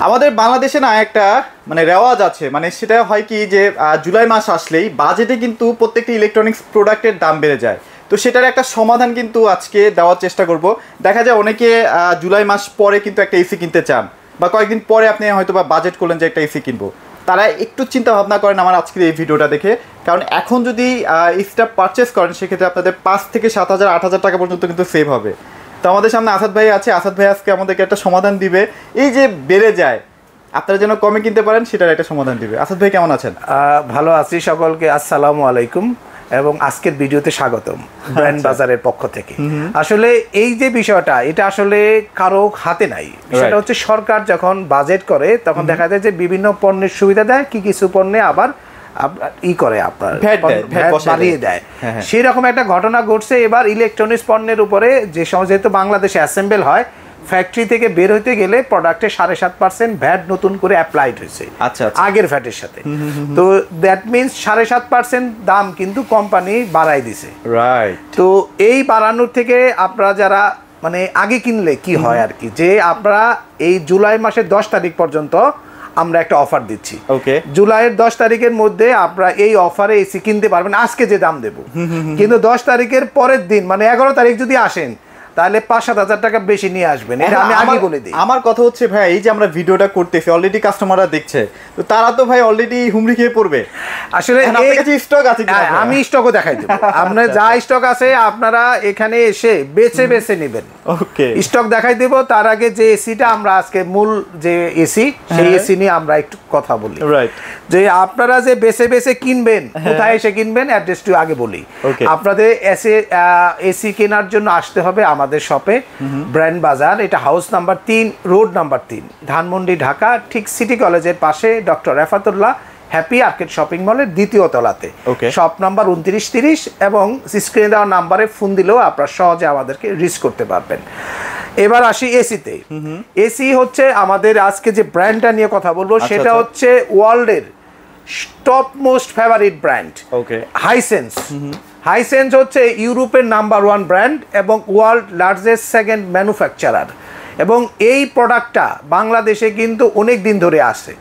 আমাদের বাংলাদেশে না একটা মানে রেওয়াজ আছে, মানে সেটা হয় কি যে জুলাই মাস আসলেই বাজেটে কিন্তু প্রত্যেকটি ইলেকট্রনিক্স প্রোডাক্টের দাম বেড়ে যায়। তো সেটার একটা সমাধান কিন্তু আজকে দেওয়ার চেষ্টা করব। দেখা যায় অনেকে জুলাই মাস পরে কিন্তু একটা এসি কিনতে চান, বা কয়েকদিন পরে আপনি হয়তো বা বাজেট করলেন যে একটা এসি কিনবো, তারা একটু চিন্তা ভাবনা করেন আমার আজকের এই ভিডিওটা দেখে। কারণ এখন যদি এসিটা পারচেস করেন সেক্ষেত্রে আপনাদের 5 থেকে 7,000 8,000 টাকা পর্যন্ত কিন্তু সেভ হবে। তো আমাদের সামনে আসাদ ভাই আছে, আসাদ ভাই আজকে আমাদেরকে একটা সমাধান দিবে। এই যে বেড়ে যায়, আপনারা যেন কমে কিনতে পারেন সেটার একটা সমাধান দিবে। আসাদ ভাই কেমন আছেন? ভালো আছি, সকলকে আসসালামু আলাইকুম এবং আজকের ভিডিওতে স্বাগতম ব্র্যান্ড বাজারের পক্ষ থেকে। আসলে এই যে বিষয়টা, এটা আসলে কারো হাতে নাই। সেটা হচ্ছে সরকার যখন বাজেট করে তখন দেখা যায় যে বিভিন্ন পণ্যের সুবিধা দেয়, কিছু পণ্যে আবার করে আপনার বাড়িয়ে দেয়। সেই রকম একটা ঘটনা ঘটছে এবার ইলেকট্রনিক্স পণ্যের উপরে। যে সময় যেহেতু বাংলাদেশে অ্যাসেম্বল হয়, ফ্যাক্টরি থেকে বের হইতে গেলে প্রোডাক্টে 7.5% ভ্যাট নতুন করে অ্যাপ্লাইড হয়েছে আগের ভ্যাটের সাথে। তো দ্যাট মিনস 7.5% দাম কিন্তু কোম্পানি বাড়াই দিছে। রাইট। তো এই বাড়ানোর থেকে আপনারা যারা মানে আগে কিনলে কি হয় আর কি, যে আপনারা এই জুলাই মাসের 10 তারিখ পর্যন্ত আমরা একটা অফার দিচ্ছি। ওকে, জুলাইয়ের 10 তারিখের মধ্যে আপনারা এই অফারে এসি কিনতে পারবেন আজকে যে দাম দেব। কিন্তু 10 তারিখের পরের দিন মানে 11 তারিখ যদি আসেন তাহলে 5-7 হাজার টাকা বেশি নিয়ে আসবেন। এটা আমি আগে বলে দিই। আমার কথা হচ্ছে ভাই, এই যে আমরা ভিডিওটা করতেছি অলরেডি কাস্টমাররা দেখছে, তো তারা তো ভাই অলরেডি হুমড়ি খেয়ে পড়বে। আসলে স্টক আছে কিনা আমি স্টকও দেখাই দেব। আপনার যা স্টক আছে আপনারা এখানে এসে বেছে বেছে নেবেন। ওকে, স্টক দেখাই দেব। তার আগে যে এসিটা আমরা আজকে মূল যে এসি, সেই এসি নিয়ে আমরা একটু কথা বলি। রাইট। যে আপনারা যে বেছে বেছে কিনবেন, কোথায় এসে কিনবেন অ্যাড্রেসটি আগে বলি। আপনাদের এসি কেনার জন্য আসতে হবে আমাদের শপে, ব্র্যান্ড বাজার। এটা house number 3, road number 3, Dhanmondi, Dhaka. ঠিক সিটি কলেজের পাশে doctor Refatullah happy arcade shopping মলের দ্বিতীয় তলাতে। শপ নাম্বার 2930 এবং স্ক্রিনে দেওয়া নাম্বারে ফোন দিলেও আপনারা সহজে আমাদেরকে রিচ করতে পারবেন। এবার আসি এসিতে। এসি হচ্ছে আমাদের আজকে যে ব্র্যান্ডটা নিয়ে কথা বলবো সেটা হচ্ছে ওয়ার্ল্ডের top most favourite brand Hisense. Hisense হচ্ছে ইউরোপের নাম্বার 1 ব্র্যান্ড এবং ওয়ার্ল্ড লার্জেস্ট সেকেন্ড ম্যানুফ্যাকচারার। এবং এই প্রোডাক্টটা বাংলাদেশে কিন্তু অনেক দিন ধরে আসে,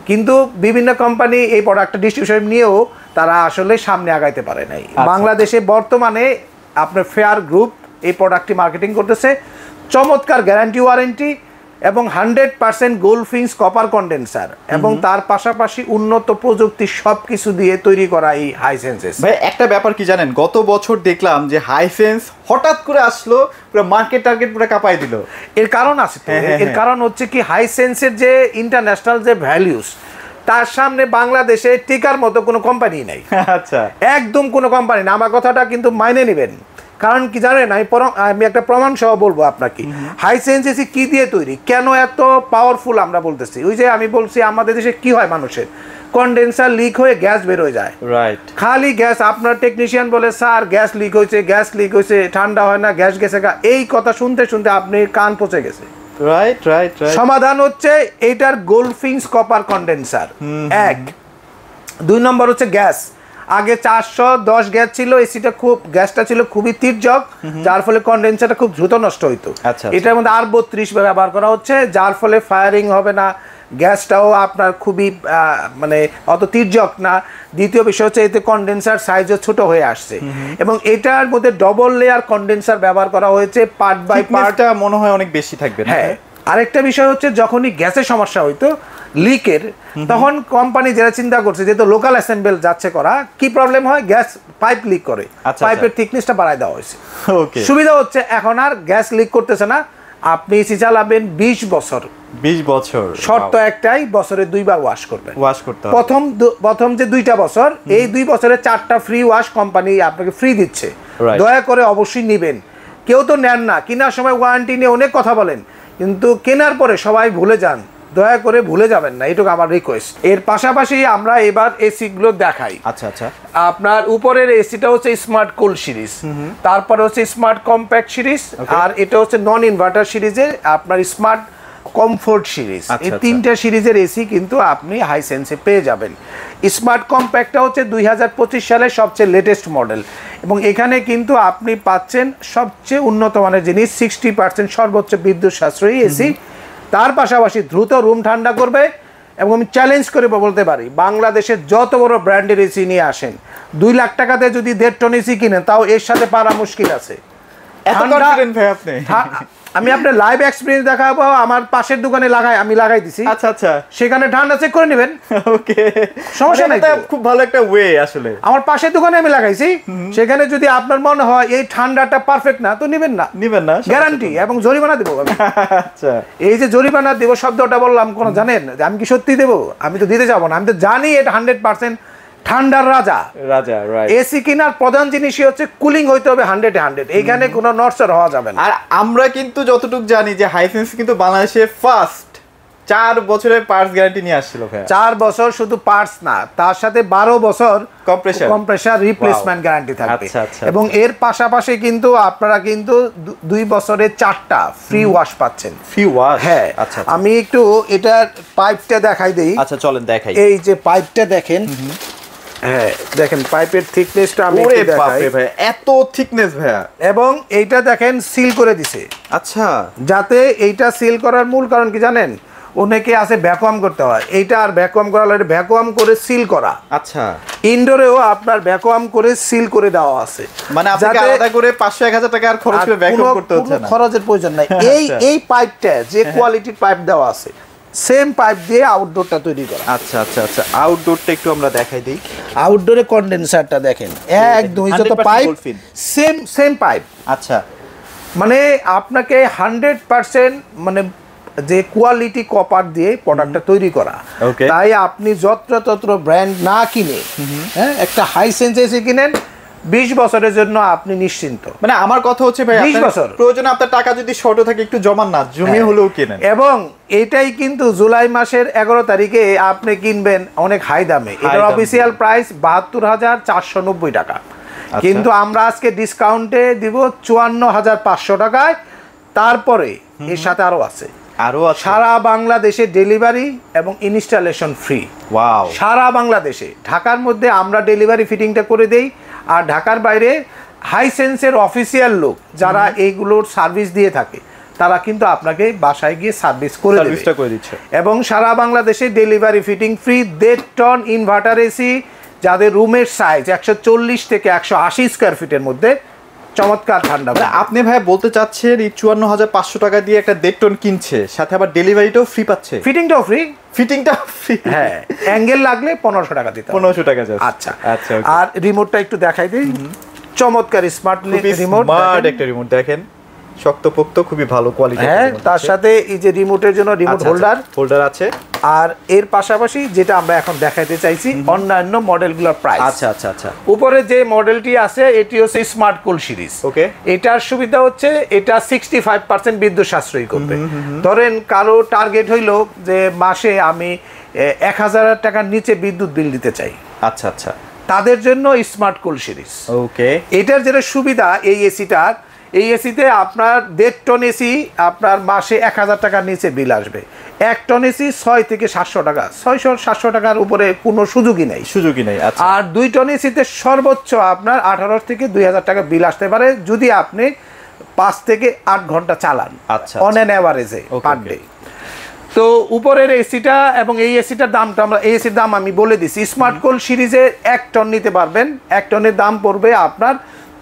কিন্তু বিভিন্ন কোম্পানি এই প্রোডাক্টটা ডিস্ট্রিবিউশন নিয়েও তারা আসলে সামনে আগাইতে পারে নাই। বাংলাদেশে বর্তমানে আপনার ফেয়ার গ্রুপ এই প্রোডাক্টটি মার্কেটিং করতেছে। চমৎকার গ্যারান্টি ওয়ারেন্টি এবং 100% গোল্ডফিন্স কপার কন্ডেন্সার এবং তার পাশাপাশি উন্নত প্রযুক্তি সবকিছু দিয়ে তৈরি করা এই হাইসেন্স। ভাই একটা ব্যাপার কি জানেন, গত বছর দেখলাম যে হাইসেন্স হঠাৎ করে আসলো, পুরো মার্কেট টার্গেট পুরো কাঁপাই দিল। এর কারণ আছে। এর কারণ হচ্ছে কি, হাইসেন্সের যে ইন্টারন্যাশনাল যে ভ্যালিউস, তার সামনে বাংলাদেশে টিকার মতো কোনো কোম্পানি নাই। আচ্ছা, একদম কোনো কোম্পানি না। আমার কথাটা কিন্তু মাইনে নেবেন। কারণ কি জানেন, আমি একটা প্রমাণ সহ বলবো আপনাকে। হাইসেন্স এসি কি দিয়ে তৈরি, কেন এত পাওয়ারফুল আমরা বলতেছি। ওই যে আমি বলছি আমাদের দেশে কি হয়, মানুষের কন্ডেন্সার লিক হয়ে গ্যাস বের হয়ে যায়। রাইট। খালি গ্যাস, আপনার টেকনিশিয়ান বলে স্যার গ্যাস লিক হয়েছে, ঠান্ডা হয় না, গ্যাস গেছে গা। এই কথা শুনতে শুনতে আপনি কান পচে গেছে। Right right right. সমাধান হচ্ছে এইটার গোল্ডফিন্স কপার কন্ডেন্সার 1। 2 নম্বর হচ্ছে গ্যাস। আগে 410 গ্যাস ছিল, এসিটা গ্যাসটা ছিল খুবই তির্যক, যার ফলে কন্ডেন্সারটা খুব দ্রুত নষ্ট হইতো। এটার মধ্যে আর 32 ব্যবহার করা হচ্ছে, যার ফলে ফায়ারিং হবে না, গ্যাসটাও আপনার খুবই মানে অত তির্যক না। দ্বিতীয় বিষয় হচ্ছে এতে কন্ডেন্সার সাইজও ছোট হয়ে আসছে এবং এটার মধ্যে ডবল লেয়ার কন্ডেন্সার ব্যবহার করা হয়েছে, পার্ট বাই পার্টটা মনে হয় অনেক বেশি থাকবে। হ্যাঁ। আরেকটা বিষয় হচ্ছে যখনই গ্যাসের সমস্যা হইতো লিকের, তখন কোম্পানি যারা চিন্তা করছে যেহেতু লোকাল অ্যাসেম্বল যাচ্ছে করা, কি প্রবলেম হয়, গ্যাস পাইপ লিক করে, পাইপের থিকনেসটা বাড়ায় দেওয়া হয়েছে। সুবিধা হচ্ছে এখন আর গ্যাস লিক করতেছে না। আপনি এসি চালাবেন 20 বছর। 20 বছর শর্ত একটাই, বছরে 2 বার ওয়াশ করবেন। ওয়াশ করতে হবে। প্রথম যে 2টা বছর, এই 2 বছরে 4টা ফ্রি ওয়াশ কোম্পানি আপনাকে ফ্রি দিচ্ছে। দয়া করে অবশ্যই নেবেন। কেউ তো নেন না, কেনার সময় ওয়ারেন্টি নিয়ে অনেক কথা বলেন, কিন্তু কেনার পরে সবাই ভুলে যান। দয়া করে ভুলে যাবেন না, এটুকু আমার রিকোয়েস্ট। এর পাশাপাশি আমরা এবার এসি গুলো দেখাই। আচ্ছা আচ্ছা। আপনার উপরের এসিটা হচ্ছে স্মার্ট কুল সিরিজ, তারপরে হচ্ছে স্মার্ট কম্প্যাক্ট সিরিজ, আর এটা হচ্ছে নন ইনভার্টার সিরিজের আপনার স্মার্ট কমফোর্ট সিরিজ। এই 3টা সিরিজের এসি কিন্তু আপনি হাইসেন্সে পেয়ে যাবেন। স্মার্ট কম্প্যাক্টটা হচ্ছে 2025 সালের সবচেয়ে লেটেস্ট মডেল এবং এখানে কিন্তু আপনি পাচ্ছেন সবচেয়ে উন্নত মানের জিনিস, 60% সর্বোচ্চ বিদ্যুৎ সাশ্রয়ী এসি, তার পাশাপাশি দ্রুত রুম ঠান্ডা করবে। এবং আমি চ্যালেঞ্জ করে বলতে পারি, বাংলাদেশের যত বড় ব্র্যান্ডের এসি নিয়ে আসেন, 2 লাখ টাকাতে যদি 1.5 টন এসি কিনেন, তাও এর সাথে পারা মুশকিল আছে। এত কনফিডেন্ট ভাই আপনি? আমি আপনার লাইভ এক্সপেরিয়েন্স দেখাবো, আমার পাশের দোকানে আমি লাগাই দিছি। আচ্ছা আচ্ছা, সেখানে ঠান্ডা চেক করে নেবেন। ওকে, সমস্যা নাই, খুব ভালো একটা ওয়ে আসলে। আমার পাশের দোকানে আমি লাগাইছি, সেখানে যদি আপনার মনে হয় এই ঠান্ডাটা পারফেক্ট না, তো নেবেন না, গ্যারান্টি এবং জরিমানা দেবো। আচ্ছা, এই যে জরিমানা দেবো শব্দটা বললাম, কোন জানেন আমি কি সত্যি দেবো? আমি তো দিতে যাবো না, আমি তো জানি এটা 100% ঠান্ডার রাজা। এসি কেনার প্রধান জিনিসই হচ্ছে কুলিং হইতে হবে 100-100, এইখানে কোনো নড়চড় হওয়া যাবে না। আর আমরা কিন্তু যতটুকু জানি যে হাইসেন্স কিন্তু বাংলাদেশে ফার্স্ট 4 বছরের পার্টস গ্যারান্টি নিয়ে আসছিল ভাই। 4 বছর শুধু পার্টস না, তার সাথে 12 বছর কম্প্রেসার রিপ্লেসমেন্ট গ্যারান্টি থাকবে। এবং এর পাশাপাশি কিন্তু আপনারা কিন্তু 2 বছরের 4টা ফ্রি ওয়াশ পাচ্ছেন। Free wash? হ্যাঁ। আচ্ছা, আমি একটু এটার পাইপটা দেখাই দেই। আচ্ছা চলেন দেখাই। এই যে পাইপটা দেখেন, হ্যাঁ দেখেন পাইপের থিকনেসটা আমি একটু দেখাই। ভাই এত থিকনেস ভাইয়া। এবং এইটা দেখেন সিল করে দিছে। আচ্ছা, যাতে এইটা সিল করার মূল কারণ কি জানেন, অনেকে আছে ভ্যাকুয়াম করতে হয়, এইটা আর ভ্যাকুয়াম করা লাগে, ভ্যাকুয়াম করে সিল করা। আচ্ছা, ইনডোরেও আপনার ভ্যাকুয়াম করে সিল করে দেওয়া আছে, মানে আপনাকে আলাদা করে 500-1000 টাকা আর খরচ করে ভ্যাকুয়াম করতে হচ্ছে না, খরচের প্রয়োজন নাই। এই পাইপটা যে কোয়ালিটির পাইপ দেওয়া আছে, সেম পাইপ দিয়ে আউটডোরটা তৈরি করা। আচ্ছা আচ্ছা আচ্ছা, আউটডোরটা একটু আমরা দেখাই দিই। আউটডোরে কন্ডেন্সারটা দেখেন, একদম যত পাইপ সেম পাইপ। আচ্ছা, মানে আপনাকে 100% মানে যে কোয়ালিটি কপার দিয়ে প্রোডাক্টটা তৈরি করা। তাই আপনি যত্রতত্র ব্র্যান্ড না কিনে হ্যাঁ একটা হাইসেন্স এসি কিনেন, 20 বছরের জন্য আপনি নিশ্চিন্ত। মানে আমার কথা হচ্ছে ভাই, 20 বছর প্রয়োজনে আপনার টাকা যদি শর্ট থাকে একটু জমান না, জমিয়ে হলেও কিনেন। এবং এটাই কিন্তু জুলাই মাসের 11 তারিখে আপনি কিনবেন অনেক হাই দামে। এটার অফিসিয়াল প্রাইস 72,490 টাকা, কিন্তু আমরা আজকে ডিসকাউন্টে দিব 54,500 টাকায়। তারপরে এর সাথে আরো আছে, সারা বাংলাদেশে ডেলিভারি এবং ইনস্টলেশন ফ্রি। ওয়াও, সারা বাংলাদেশে। ঢাকার মধ্যে আমরা ডেলিভারি ফিটিংটা করে দেই, আর ঢাকার বাইরে হাইসেন্সের অফিসিয়াল লোক যারা এইগুলোর সার্ভিস দিয়ে থাকে, তারা কিন্তু আপনাকে বাসায় গিয়ে সার্ভিস করে দিচ্ছে। এবং সারা বাংলাদেশে delivery fitting free. 1.5 ton inverter AC, যাদের রুমের সাইজ 140 থেকে 180 স্কোয়ার ফিটের মধ্যে, চমৎকার ঠান্ডা। আপনি ভাই বলতে চাচ্ছেন এই 54,500 টাকা দিয়ে একটা 1.5 টন কিনছে, সাথে আবার ডেলিভারিটাও ফ্রি পাচ্ছে? ফিটিংটাও ফ্রি। হ্যাঁ, অ্যাঙ্গেল লাগলে 1500 টাকা দিতে হবে। 1500 টাকা যাচ্ছে। আচ্ছা আচ্ছা। আর রিমোটটা একটু দেখাই দিই, চমৎকার স্মার্ট রিমোট। স্মার্ট একটা রিমোট দেখেন, শক্তপোক্ত, খুবই ভালো কোয়ালিটি। হ্যাঁ, তার সাথে এই যে রিমোটের জন্য রিমোট হোল্ডার আছে। আর এর পাশাপাশি যেটা আমরা এখন দেখাতে চাইছি অন্যান্য মডেলগুলোর প্রাইস। আচ্ছা আচ্ছা আচ্ছা। উপরে যে মডেলটি আছে এটি হচ্ছে স্মার্ট কুল সিরিজ। ওকে, এটার সুবিধা হচ্ছে এটা 65% বিদ্যুৎ সাশ্রয়ী করবে। ধরেন কারো টার্গেট হইলো যে মাসে আমি 1000 টাকার নিচে বিদ্যুৎ বিল দিতে চাই। আচ্ছা আচ্ছা, তাদের জন্য স্মার্ট কুল সিরিজ। ওকে, এটার যেটা সুবিধা, এই এসিতে আপনার 1.5 টন এসি আপনার মাসে 1000 টাকার নিচে বিল আসবে। 1 টন এসি 600 থেকে 700 টাকা, 600-700 টাকার উপরে কোনো সুযোগই নেই। আচ্ছা। আর 2 টন এসিতে সর্বোচ্চ আপনার 1800 থেকে 2000 টাকা বিল আসতে পারে, যদি আপনি 5 থেকে 8 ঘন্টা চালান। আচ্ছা, অন অ্যান অ্যাভারেজে পার ডে। তো উপরের এসিটা এবং এই এসিটার দামটা এই এসির দাম আমি বলে দিছি। স্মার্ট কুল সিরিজে 1 টন নিতে পারবেন, 1 টনের দাম পড়বে আপনার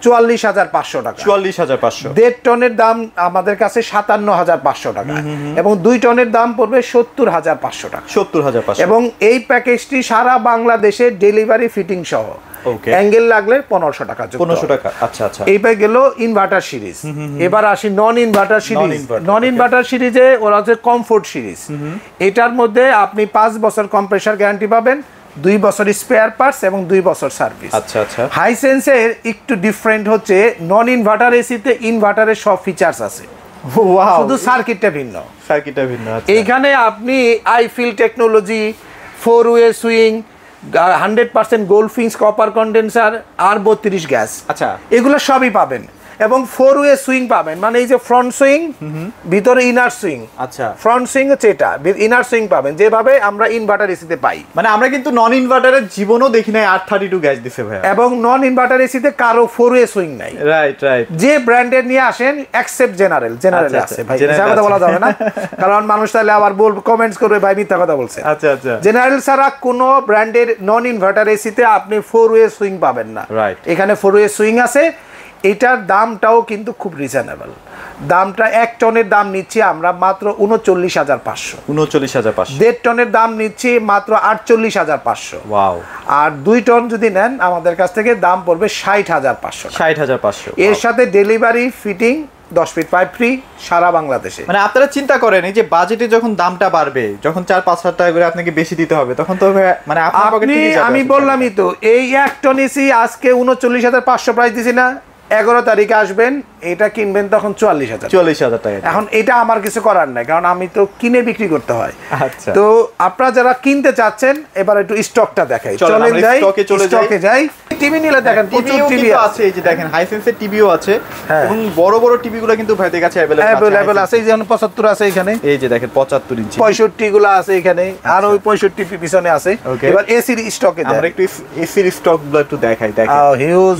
44,500 টাকা। 44,500। 1.5 টনের দাম আমাদের কাছে 57,500 টাকা, এবং 2 টনের দাম পড়বে 70,500 টাকা। 70,500। এবং এই প্যাকেজটি সারা বাংলাদেশে ডেলিভারি ফিটিং সহ, অ্যাঙ্গেল লাগলে 1500 টাকা। 1500 টাকা। আচ্ছা আচ্ছা। এইবার গেল ইনভার্টার সিরিজ। এবার আসি নন ইনভার্টার সিরিজ। নন ইনভার্টার সিরিজে ওরা হচ্ছে কমফোর্ট সিরিজ। এটার মধ্যে আপনি 5 বছর কম্প্রেসার গ্যারান্টি পাবেন, 2 বছর স্পেয়ার পার্টস এবং 2 বছর সার্ভিস। আচ্ছা আচ্ছা। হাইসেন্সের একটু ডিফারেন্ট হচ্ছে, নন ইনভার্টার এসিতে ইনভার্টারের সব ফিচার্স আছে, শুধু সার্কিটটা ভিন্ন। এইখানে আপনি আইফিল টেকনোলজি, 4-ওয়ে সুইং, 100% গোল্ডফিন্স কপার কন্ডেন্সার আর 32 গ্যাস, আচ্ছা, এগুলো সবই পাবেন। এবং 4 ওয়ে সুইং পাবেন, মানে এই যে ফ্রন্ট সুইং ভিতরে ইনার সুইং। আচ্ছা, ফ্রন্ট সুইং হচ্ছে এটা, ইনার সুইং পাবেন যেভাবে আমরা ইনভার্টার এসিতে পাই। মানে আমরা কিন্তু নন ইনভার্টারের জীবনও দেখি নাই 832 গ্যাস দিছে ভাই, এবং নন ইনভার্টার এসিতে কারো 4 ওয়ে সুইং নাই। Right right. যে ব্র্যান্ডের নিয়ে আসেন এক্সেপ্ট জেনারেল আছে ভাই, মিথ্যা কথা বলা যাবে না, কারণ মানুষ তাহলে আবার কমেন্টস করবে ভাই মিথ্যা কথা বলছে। আচ্ছা আচ্ছা। জেনারেল ছাড়া কোনো ব্র্যান্ডের নন ইনভার্টার এসিতে আপনি 4 ওয়ে সুইং পাবেন না। রাইট, এখানে 4 ওয়ে সুইং আছে। এটার দামটাও কিন্তু খুব রিজনেবল। দামটা 1 টনের দাম নিচ্ছি আমরা মাত্র 39,500। 39,500। 1.5 টনের দাম নিচ্ছি মাত্র 48,500। ওয়াও। আর 2 টন যদি নেন আমাদের কাছ থেকে দাম পড়বে 60,500। 60,500। এর সাথে delivery fitting 10 feet pipe free সারা বাংলাদেশে। মানে আপনারা চিন্তা করেন এই যে বাজেটে যখন দামটা বাড়বে, যখন 4-5 হাজার টাকা করে আপনাকে বেশি দিতে হবে, তখন তো মানে আপনার পকেট থেকে যাবে। আমি বললামই তো, এই 1 টন এসি আজকে 39,500 প্রাইস দিছি না, 11 তারিখে আসবেন এটা কিনবেন তখন 44,000 টাকা। এখন এটা আমার কিছু করার নাই, কারণ আমি তো কিনে বিক্রি করতে হয়। আচ্ছা, তো আপনারা যারা কিনতে চাচ্ছেন এবার একটু স্টকটা দেখাই, চলেন যাই স্টকে যাই। টিভি নিলে দেখেন প্রচুর টিভি আছে, এই যে দেখেন হাইসেন্সের টিভিও আছে, এবং বড় বড় টিভি গুলো কিন্তু ভাইদের কাছে अवेलेबल আছে। এই যে 75 আছে এখানে, এই যে দেখেন 75 ইঞ্চি, 65 গুলো আছে এখানে, আর ওই 65 পিছনে আছে। এবার এসির স্টকে আমরা একটু এসির স্টক গুলো একটু দেখাই। দেখেন হিউজ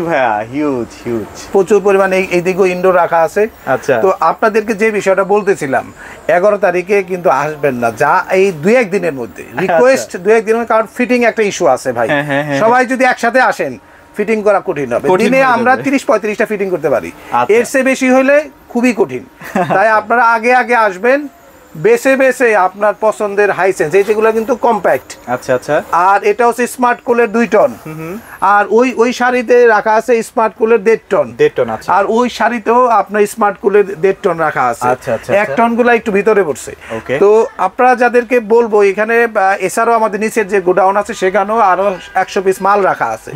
ভাইয়া, হিউজ হিউজ, প্রচুর পরিমাণে এইদিকেও ইনডোর রাখা আছে। আচ্ছা, তো আপনাদেরকে যে বিষয়টা বলতেছিলাম, 11 তারিখে কিন্তু আসবেন না, যা এই 2-1 দিনের মধ্যে রিকোয়েস্ট, 2-1 দিনের মধ্যে, কারণ ফিটিং একটা ইস্যু আছে ভাই। সবাই যদি একসাথে আসেন ফিটিং করা কঠিন হবে। দিনে আমরা 30-35টা ফিটিং করতে পারি, এর চেয়ে বেশি হলে খুবই কঠিন। তাই আপনারা আগে আগে আসবেন, বেছে বেছে আপনার পছন্দের হাইসেন্স, এই যেগুলো কিন্তু কম্প্যাক্ট। আচ্ছা আচ্ছা। আর এটা হচ্ছে স্মার্ট কুলের 2 টন, আর ওই শাড়িতে রাখা আছে স্মার্ট কুলের 1.5 টন। 1.5 টন আছে। আর ওই শাড়িতেও আপনার স্মার্ট কুলের 1.5 টন রাখা আছে। আচ্ছা আচ্ছা। 1 টন গুলা একটু ভিতরে পড়ছে। তো আপনারা যাদেরকে বলবো, এখানে এছাড়াও আমাদের নিচের যে গোডাউন আছে সেখানেও আরো 100 পিস মাল রাখা আছে।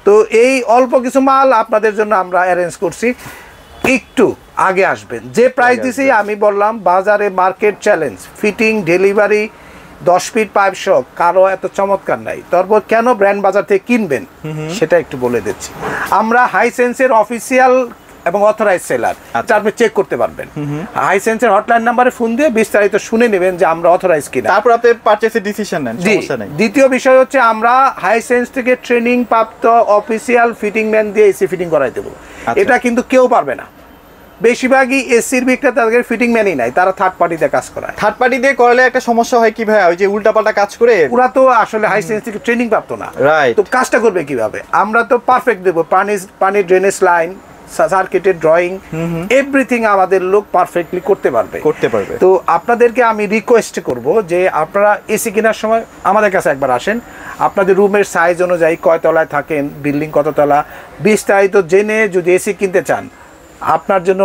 তো এই অল্প কিছু মাল আপনাদের জন্য আমরা অ্যারেঞ্জ করছি, একটু আগে আসবেন। যে প্রাইস দিছি আমি বললাম বাজারে market challenge, fitting delivery 10 feet pipe সহ কারো এত চমৎকার নাই। তারপর কেন ব্র্যান্ড বাজার থেকে কিনবেন সেটা একটু বলে দিচ্ছি। আমরা হাইসেন্সের অফিসিয়াল এবং অথরাইজ সেলার, আপনি চেক করতে পারবেন। হাইসেন্সের হটলাইন নাম্বারে ফোন দিয়ে বিস্তারিত শুনে নেবেন যে আমরা অথরাইজ কিনা, তারপর আপনি পারচেজের ডিসিশন নেন, সমস্যা নেই। দ্বিতীয় বিষয় হচ্ছে আমরা হাইসেন্স থেকে ট্রেনিং প্রাপ্ত অফিসিয়াল ফিটিং ম্যান দিয়ে এসি ফিটিং করাই দেবো। এটা কিন্তু কেউ পারবে না। বেশিরভাগই এসির বিক্রেতাদের ফিটিং ম্যানই নাই, তারা থার্ড পার্টিতে কাজ করায়। থার্ড পার্টি দিয়ে করলে একটা সমস্যা হয় কি ভাই, ওই যে উল্টাপাল্টা কাজ করে, ওরা তো আসলে হাইসেন্স থেকে ট্রেনিং প্রাপ্ত না। রাইট। তো কাজটা করবে কিভাবে? আমরা তো পারফেক্ট দেবো, পানির ড্রেনেজ লাইন, সার্কিটের ড্রয়িং, এভরিথিং আমাদের লোক পারফেক্টলি করতে পারবে। তো আপনাদেরকে আমি রিকোয়েস্ট করব যে আপনারা এসি কেনার সময় আমাদের কাছে একবার আসেন, আপনাদের রুমের সাইজ অনুযায়ী কয় তলায় থাকেন, বিল্ডিং কত তলা, বিস্তারিত জেনে যদি এসি কিনতে চান, আপনার জন্য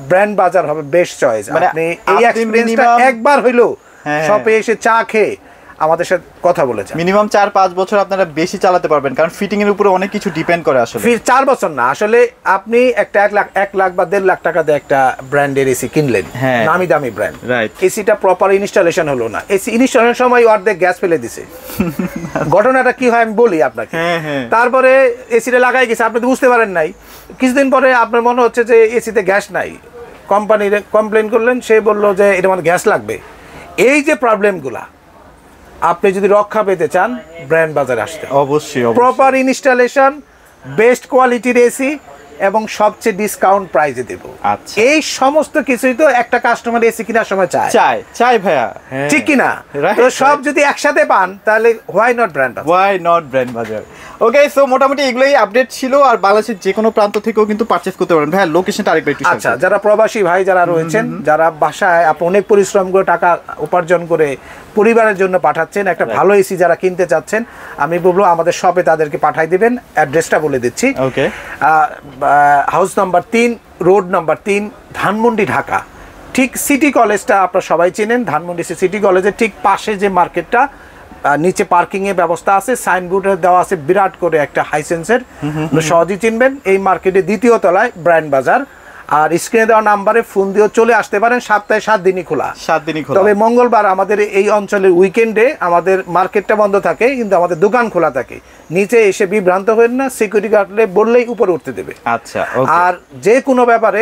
ব্র্যান্ড বাজার হবে বেস্ট চয়েস। আপনি এই এক্সপেরিয়েন্সটা একবার হইলো শপে এসে চা খেয়ে আমাদের সাথে কথা বলেছেন, মিনিমাম 4-5 বছর আপনারা বেশি চালাতে পারবেন, কারণ ফিটিং এর উপরে অনেক কিছু ডিপেন্ড করে। আসলে 4 বছর না, আসলে আপনি একটা 1 লাখ বা 1.5 লাখ টাকা দিয়ে একটা ব্র্যান্ডের এসি কিনলেন, নামি দামি ব্র্যান্ড, এসিটা প্রপার ইনস্টলেশন হলো না, এসি ইনস্টলেশনের সময় অর্ধেক গ্যাস ফেলে দিছে। ঘটনাটা কি হয় আমি বলি আপনাকে। তারপরে এসিটা লাগাই গেছে, আপনি তো বুঝতে পারেন নাই, কিছুদিন পরে আপনার মনে হচ্ছে যে এসিতে গ্যাস নাই, কোম্পানির কমপ্লেন করলেন, সে বললো যে এটা আমাদের গ্যাস লাগবে। এই যে প্রবলেমগুলা আপনি যদি রক্ষা পেতে চান, ব্র্যান্ড বাজারে আসতে অবশ্যই। প্রপার ইনস্টলেশন, বেস্ট কোয়ালিটির এসি এবং সবচেয়ে ডিসকাউন্ট প্রাইসে দেব। আচ্ছা, এই সমস্ত কিছুই তো একটা কাস্টমার এসি কেনার সময় চাই ভাইয়া, ঠিক কিনা? তো সব যদি একসাথে পান তাহলে হোয়াই নট ব্র্যান্ড বাজার। ওকে, সো মোটামুটি এগুলোই আপডেট ছিল। আর বাংলাদেশের যে কোনো প্রান্ত থেকেও কিন্তু পারচেজ করতে পারেন। ভাই লোকেশনটা আরেকবার একটু। আচ্ছা, যারা প্রবাসী ভাই যারা রয়েছেন, যারা বাসায় আপনি অনেক পরিশ্রম করে টাকা উপার্জন করে পরিবারের জন্য পাঠাচ্ছেন, একটা ভালো এসি যারা কিনতে চাচ্ছেন, আমি বলবো আমাদের শপে তাদেরকে পাঠাই দিবেন। অ্যাড্রেসটা বলে দিচ্ছি। Okay, house number 3, road number 3, Dhanmondi, Dhaka. ঠিক সিটি কলেজটা আপনারা সবাই চেনেন, ধানমন্ডি সিটি কলেজের ঠিক পাশে যে মার্কেটটা, নিচে পার্কিং এর ব্যবস্থা আছে, সাইনবোর্ডে দেওয়া আছে বিরাট করে একটা হাইসেন্সের, সহজেই চিনবেন। এই মার্কেটে দ্বিতীয় তলায় ব্র্যান্ড বাজার। আর স্ক্রিনে দেওয়া নাম্বারে ফোন দিয়ে চলে আসতে পারেন, সপ্তাহে 7 দিনই খোলা। 7 দিনই খোলা। তবে মঙ্গলবার আমাদের এই অঞ্চলের উইকেন্ডে আমাদের মার্কেটটা বন্ধ থাকে, কিন্তু আমাদের দোকান খোলা থাকে। নিচে এসে বিভ্রান্ত হবেন না, সিকিউরিটি গার্ডলে বললেই উপরে উঠতে দেবে। আচ্ছা, আর যে কোনো ব্যাপারে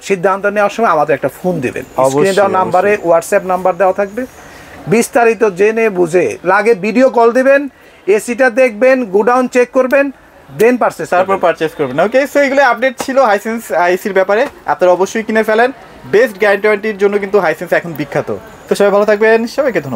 সিদ্ধান্ত নেওয়ার সময় আমাদের একটা ফোন দিবেন। স্ক্রিনে দেওয়া নাম্বারে হোয়াটসঅ্যাপ নাম্বার দেওয়া থাকবে, বিস্তারিত জেনে বুঝে লাগে ভিডিও কল দিবেন, এসিটা দেখবেন, গোডাউন চেক করবেন, দেন তারপর পারচেজ করবেন। ওকে, সো এগুলো আপডেট ছিল হাইসেন্স এসির ব্যাপারে। আপনারা অবশ্যই কিনে ফেলেন, বেস্ট গ্যারান্টি ওয়ারেন্টির জন্য কিন্তু হাইসেন্স এখন বিখ্যাত। তো সবাই ভালো থাকবেন, সবাইকে ধন্যবাদ।